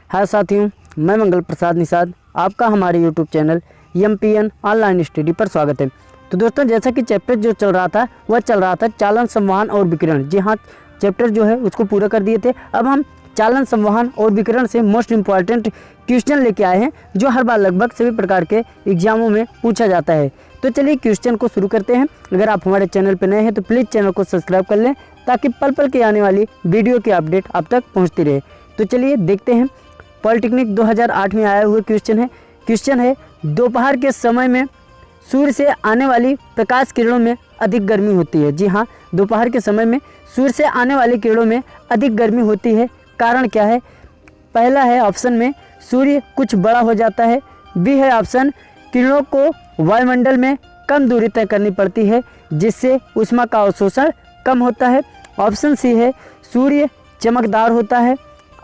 हाय साथियों, मैं मंगल प्रसाद निषाद, आपका हमारे YouTube channel MPN online study पर स्वागत है। तो दोस्तों, जैसा कि चैप्टर जो चल रहा था वह चल रहा था चालन, संवहन और विकिरण। जी हाँ, चैप्टर जो है उसको पूरा कर दिए थे। अब हम चालन, संवहन और विकिरण से मोस्ट इम्पॉर्टेंट क्वेश्चन लेके आए हैं, जो हर बार लगभग सभी प्रकार के एग्जामों में पूछा जाता है। तो चलिए क्वेश्चन को शुरू करते हैं। अगर आप हमारे चैनल पर नए हैं तो प्लीज़ चैनल को सब्सक्राइब कर लें, ताकि पल पल के आने वाली वीडियो की अपडेट आप तक पहुँचती रहे। तो चलिए देखते हैं। पॉलिटेक्निक 2008 में आया हुआ क्वेश्चन है दोपहर के समय में सूर्य से आने वाली प्रकाश किरणों में अधिक गर्मी होती है। जी हाँ, दोपहर के समय में सूर्य से आने वाली किरणों में अधिक गर्मी होती है, कारण क्या है? पहला है ऑप्शन में सूर्य कुछ बड़ा हो जाता है। बी है ऑप्शन किरणों को वायुमंडल में कम दूरी तय करनी पड़ती है, जिससे ऊष्मा का अवशोषण कम होता है। ऑप्शन सी है सूर्य चमकदार होता है।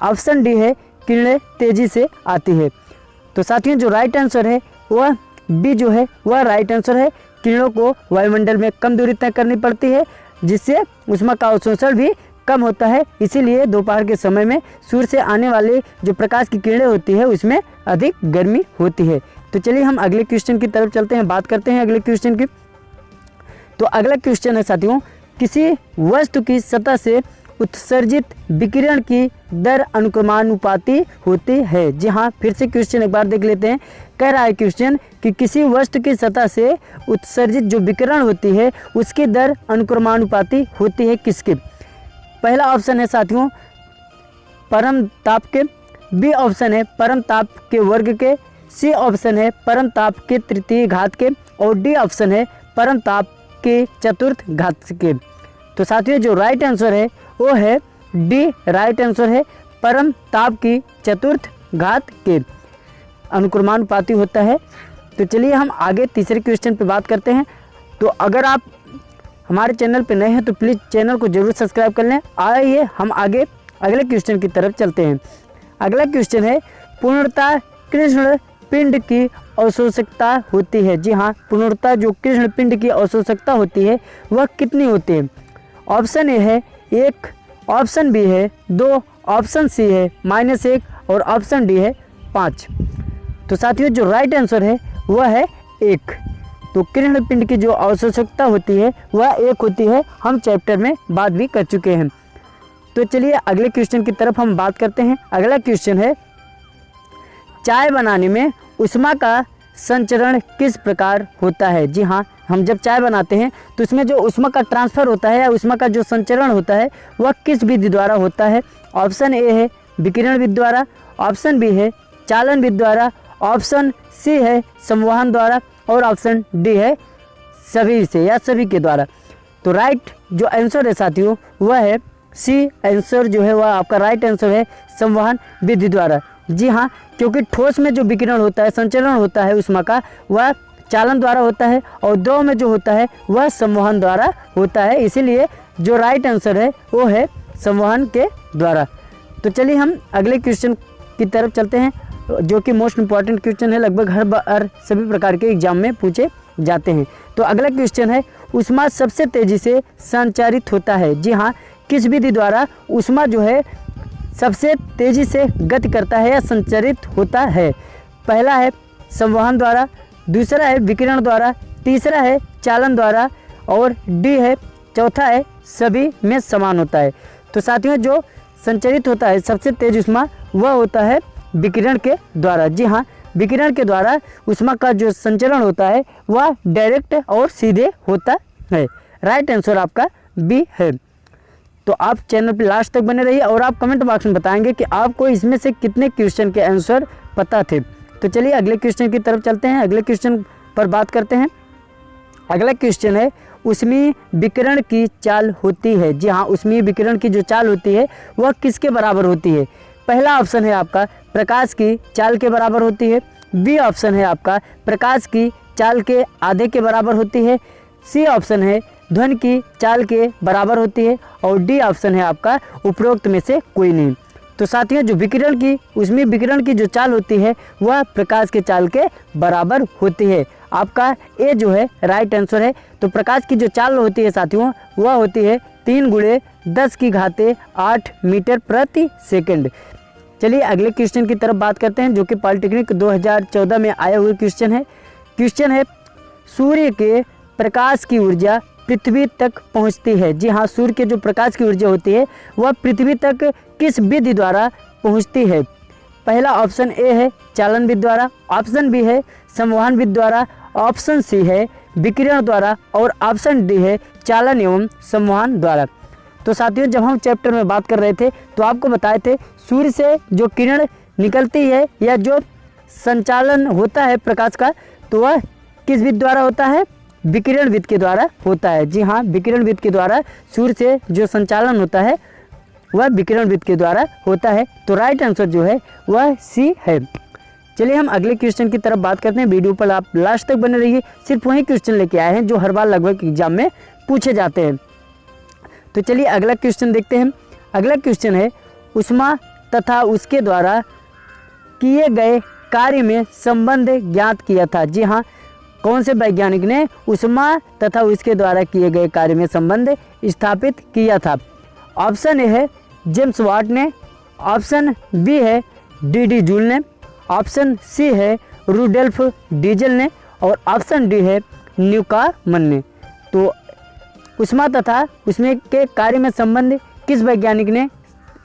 ऑप्शन डी है किरणें तेजी से आती है। तो साथियों, जो राइट आंसर है वह बी जो है वह राइट आंसर है। किरणों को वायुमंडल में कम दूरी तय करनी पड़ती है, जिससे ऊष्मा का अवशोषण भी कम होता है। इसीलिए दोपहर के समय में सूर्य से आने वाले जो प्रकाश की किरणें होती है उसमें अधिक गर्मी होती है। तो चलिए हम अगले क्वेश्चन की तरफ चलते हैं, बात करते हैं अगले क्वेश्चन की। तो अगला क्वेश्चन है साथियों, किसी वस्तु की सतह से उत्सर्जित विकिरण की दर अनुक्रमानुपाती होती है। जी हाँ, फिर से क्वेश्चन एक बार देख लेते हैं। कह रहा है क्वेश्चन कि किसी वस्तु की सतह से उत्सर्जित जो विकिरण होती है उसकी दर अनुक्रमानुपाती होती है किसके? पहला ऑप्शन है साथियों परम ताप के, बी ऑप्शन है परम ताप के वर्ग के, सी ऑप्शन है परम ताप के तृतीय घात के, और डी ऑप्शन है परम ताप के चतुर्थ घात के। तो साथियों, जो राइट आंसर है वो है डी राइट आंसर है, परम ताप की चतुर्थ घात के अनुक्रमानुपाती होता है। तो चलिए हम आगे तीसरे क्वेश्चन पे बात करते हैं। तो अगर आप हमारे चैनल पे नए हैं तो प्लीज़ चैनल को जरूर सब्सक्राइब कर लें। आइए हम आगे अगले क्वेश्चन की तरफ चलते हैं। अगला क्वेश्चन है पूर्णतः कृष्ण पिंड की अवशोषकता होती है। जी हाँ, पूर्णतः जो कृष्ण पिंड की अवशोषकता होती है वह कितनी होती है? ऑप्शन ए है 1, ऑप्शन बी है 2, ऑप्शन सी है -1 और ऑप्शन डी है 5। तो साथियों, जो राइट आंसर है वह है 1। तो कृष्ण पिंड की जो अवशोषकता होती है वह 1 होती है। हम चैप्टर में बात भी कर चुके हैं। तो चलिए अगले क्वेश्चन की तरफ हम बात करते हैं। अगला क्वेश्चन है चाय बनाने में ऊष्मा का संचरण किस प्रकार होता है? जी हाँ, हम जब चाय बनाते हैं तो इसमें जो ऊष्मा का ट्रांसफ़र होता है या ऊष्मा का जो संचरण होता है वह किस विधि द्वारा होता है? ऑप्शन ए है विकिरण विधि द्वारा, ऑप्शन बी है चालन विधि द्वारा, ऑप्शन सी है संवहन द्वारा, और ऑप्शन डी है सभी से या सभी के द्वारा। तो राइट जो आंसर है साथियों वह है सी आंसर जो है वह आपका राइट आंसर है, संवहन विधि द्वारा। जी हाँ, क्योंकि ठोस में जो विकिरण होता है, संचरण होता है ऊष्मा का, वह चालन द्वारा होता है, और द्रव में जो होता है वह संवहन द्वारा होता है। इसीलिए जो राइट आंसर है वो है संवहन के द्वारा। तो चलिए हम अगले क्वेश्चन की तरफ चलते हैं, जो कि मोस्ट इम्पॉर्टेंट क्वेश्चन है, लगभग हर बार सभी प्रकार के एग्जाम में पूछे जाते हैं। तो अगला क्वेश्चन है ऊष्मा सबसे तेज़ी से संचारित होता है। जी हाँ, किस विधि द्वारा ऊष्मा जो है सबसे तेज़ी से गति करता है या संचारित होता है? पहला है संवहन द्वारा, दूसरा है विकिरण द्वारा, तीसरा है चालन द्वारा, और डी है चौथा है सभी में समान होता है। तो साथियों, जो संचारित होता है सबसे तेज ऊष्मा वह होता है विकिरण के द्वारा। जी हाँ, विकिरण के द्वारा ऊष्मा का जो संचरण होता है वह डायरेक्ट और सीधे होता है। राइट आंसर आपका बी है। तो आप चैनल पर लास्ट तक बने रहिए और आप कमेंट बॉक्स में बताएंगे कि आपको इसमें से कितने क्वेश्चन के आंसर पता थे। तो चलिए अगले क्वेश्चन की तरफ चलते हैं, अगले क्वेश्चन पर बात करते हैं। अगला क्वेश्चन है ऊष्मीय विकिरण की चाल होती है। जी हाँ, ऊष्मीय विकिरण की जो चाल होती है वह किसके बराबर होती है? पहला ऑप्शन है आपका प्रकाश की चाल के बराबर होती है, बी ऑप्शन है आपका प्रकाश की चाल के आधे के बराबर होती है, सी ऑप्शन है ध्वनि की चाल के बराबर होती है, और डी ऑप्शन है आपका उपरोक्त में से कोई नहीं। तो साथियों, जो विकिरण की ऊष्मीय विकिरण की जो चाल होती है वह प्रकाश के चाल के बराबर होती है। आपका ए जो है राइट आंसर है। तो प्रकाश की जो चाल होती है साथियों वह होती है 3 × 10⁸ मीटर प्रति सेकंड। चलिए अगले क्वेश्चन की तरफ बात करते हैं, जो कि पॉलिटेक्निक 2014 में आए हुए क्वेश्चन है। क्वेश्चन है, सूर्य के प्रकाश की ऊर्जा पृथ्वी तक पहुंचती है। जी हाँ, सूर्य के जो प्रकाश की ऊर्जा होती है वह पृथ्वी तक किस विधि द्वारा पहुंचती है? पहला ऑप्शन ए है चालन विधि द्वारा, ऑप्शन बी है संवहन विधि द्वारा, ऑप्शन सी है विकिरण द्वारा और ऑप्शन डी है चालन एवं संवहन द्वारा। तो साथियों, जब हम चैप्टर में बात कर रहे थे तो आपको बताए थे सूर्य से जो किरण निकलती है या जो संचालन होता है प्रकाश का, तो वह किस विधि द्वारा होता है? विकिरण विधि के द्वारा होता है। जी हाँ, विकिरण विधि के द्वारा सूर्य से जो संचालन होता है वह विकिरण विधि के द्वारा होता है। तो राइट आंसर जो है वह सी है। चलिए हम अगले क्वेश्चन की तरफ बात करते हैं। वीडियो पर आप लास्ट तक बने रहिए, सिर्फ वही क्वेश्चन लेके आए हैं जो हर बार लगभग एग्जाम में पूछे जाते हैं। तो चलिए अगला क्वेश्चन देखते हैं। अगला क्वेश्चन है, ऊष्मा तथा उसके द्वारा किए गए कार्य में संबंध ज्ञात किया था। जी हाँ, कौन से वैज्ञानिक ने ऊष्मा तथा उसके द्वारा किए गए कार्य में संबंध स्थापित किया था? ऑप्शन ए है जेम्स वाट ने, ऑप्शन बी है डी जूल ने, ऑप्शन सी है रुडोल्फ डीजल ने और ऑप्शन डी है न्यूकामन ने। तो ऊष्मा तथा उसमें के कार्य में संबंध किस वैज्ञानिक ने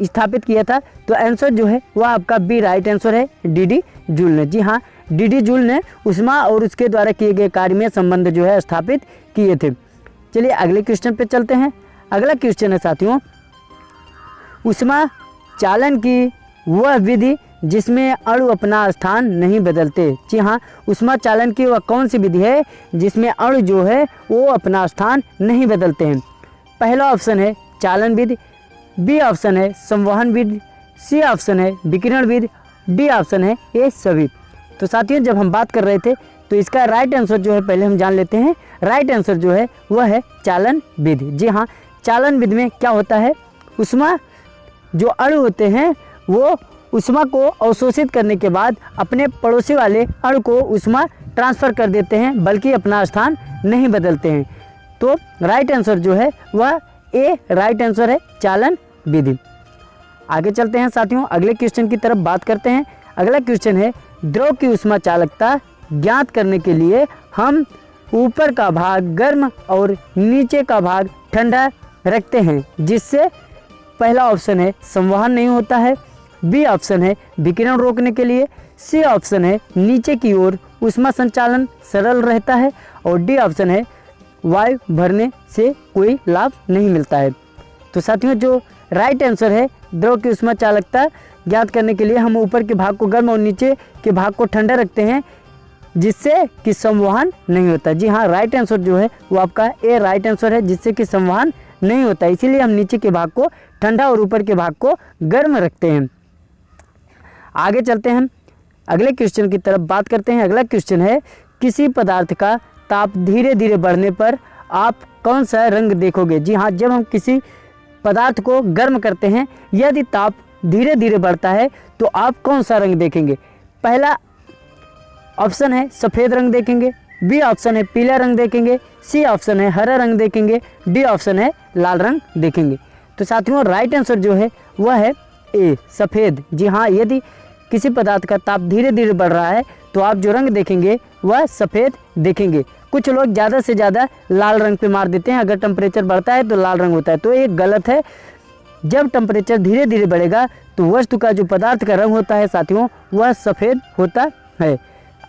स्थापित किया था? तो आंसर जो है वह आपका बी राइट आंसर है, डी जूल ने। जी हाँ, डी जूल ने ऊष्मा और उसके द्वारा किए गए कार्य में संबंध जो है स्थापित किए थे। चलिए अगले क्वेश्चन पे चलते हैं। अगला क्वेश्चन है साथियों, ऊष्मा चालन की वह विधि जिसमें अणु अपना स्थान नहीं बदलते। जी हाँ, ऊष्मा चालन की वह कौन सी विधि है जिसमें अणु जो है वो अपना स्थान नहीं बदलते हैं? पहला ऑप्शन है चालन विधि, बी ऑप्शन है संवहन विधि, सी ऑप्शन है विकिरण विधि, डी ऑप्शन है ये सभी। तो साथियों, जब हम बात कर रहे थे तो इसका राइट आंसर जो है पहले हम जान लेते हैं। राइट आंसर जो है वह है चालन विधि। जी हाँ, चालन विधि में क्या होता है? ऊष्मा जो अणु होते हैं वो ऊष्मा को अवशोषित करने के बाद अपने पड़ोसी वाले अणु को ऊष्मा ट्रांसफ़र कर देते हैं, बल्कि अपना स्थान नहीं बदलते हैं। तो राइट आंसर जो है वह ए राइट आंसर है, चालन विधि। आगे चलते हैं साथियों, अगले क्वेश्चन की तरफ बात करते हैं। अगला क्वेश्चन है, द्रव की ऊष्मा चालकता ज्ञात करने के लिए हम ऊपर का भाग गर्म और नीचे का भाग ठंडा रखते हैं, जिससे पहला ऑप्शन है संवहन नहीं होता है, बी ऑप्शन है विकिरण रोकने के लिए, सी ऑप्शन है नीचे की ओर ऊष्मा संचालन सरल रहता है और डी ऑप्शन है वायु भरने से कोई लाभ नहीं मिलता है। तो साथियों, जो राइट आंसर है, द्रव की ऊष्मा चालकता ज्ञात करने के लिए हम ऊपर के भाग को गर्म और नीचे के भाग को ठंडा रखते हैं, जिससे कि संवहन नहीं होता। जी हाँ, राइट आंसर जो है वो आपका ए राइट आंसर है, जिससे कि संवहन नहीं होता, इसीलिए हम नीचे के भाग को ठंडा और ऊपर के भाग को गर्म रखते हैं। आगे चलते हैं, अगले क्वेश्चन की तरफ बात करते हैं। अगला क्वेश्चन है, किसी पदार्थ का ताप धीरे धीरे बढ़ने पर आप कौन सा रंग देखोगे? जी हाँ, जब हम किसी पदार्थ को गर्म करते हैं, यदि ताप धीरे धीरे बढ़ता है तो आप कौन सा रंग देखेंगे? पहला ऑप्शन है सफ़ेद रंग देखेंगे, बी ऑप्शन है पीला रंग देखेंगे, सी ऑप्शन है हरा रंग देखेंगे, डी ऑप्शन है लाल रंग देखेंगे। तो साथियों, राइट आंसर जो है वह है ए सफ़ेद। जी हाँ, यदि किसी पदार्थ का ताप धीरे धीरे बढ़ रहा है तो आप जो रंग देखेंगे वह सफ़ेद देखेंगे। कुछ लोग ज़्यादा से ज़्यादा लाल रंग पे मार देते हैं, अगर टेम्परेचर बढ़ता है तो लाल रंग होता है, तो ये गलत है। जब टेम्परेचर धीरे धीरे बढ़ेगा तो वस्तु का जो पदार्थ का रंग होता है साथियों वह सफ़ेद होता है।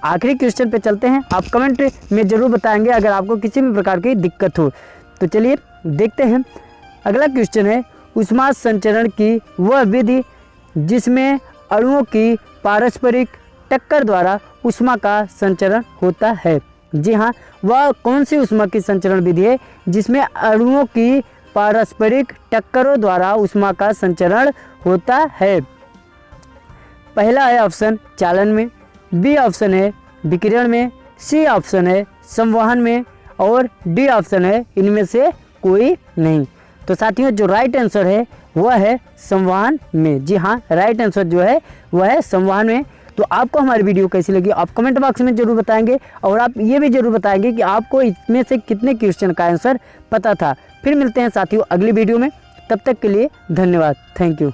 आखिरी क्वेश्चन पे चलते हैं। आप कमेंट में ज़रूर बताएंगे अगर आपको किसी भी प्रकार की दिक्कत हो। तो चलिए देखते हैं। अगला क्वेश्चन है, ऊष्मा संचरण की वह विधि जिसमें अणुओं की पारस्परिक टक्कर द्वारा ऊष्मा का संचरण होता है। जी हाँ, वह कौन सी ऊष्मा की संचरण विधि है जिसमें अणुओं की पारस्परिक टक्करों द्वारा ऊष्मा का संचरण होता है? पहला है ऑप्शन चालन में, बी ऑप्शन है विकिरण में, सी ऑप्शन है संवहन में और डी ऑप्शन है इनमें से कोई नहीं। तो साथियों, जो राइट आंसर है वह है संवहन में। जी हाँ, राइट आंसर जो है वह है संवहन में। तो आपको हमारी वीडियो कैसी लगी आप कमेंट बॉक्स में ज़रूर बताएंगे और आप ये भी ज़रूर बताएंगे कि आपको इसमें से कितने क्वेश्चन का आंसर पता था। फिर मिलते हैं साथियों अगली वीडियो में, तब तक के लिए धन्यवाद, थैंक यू।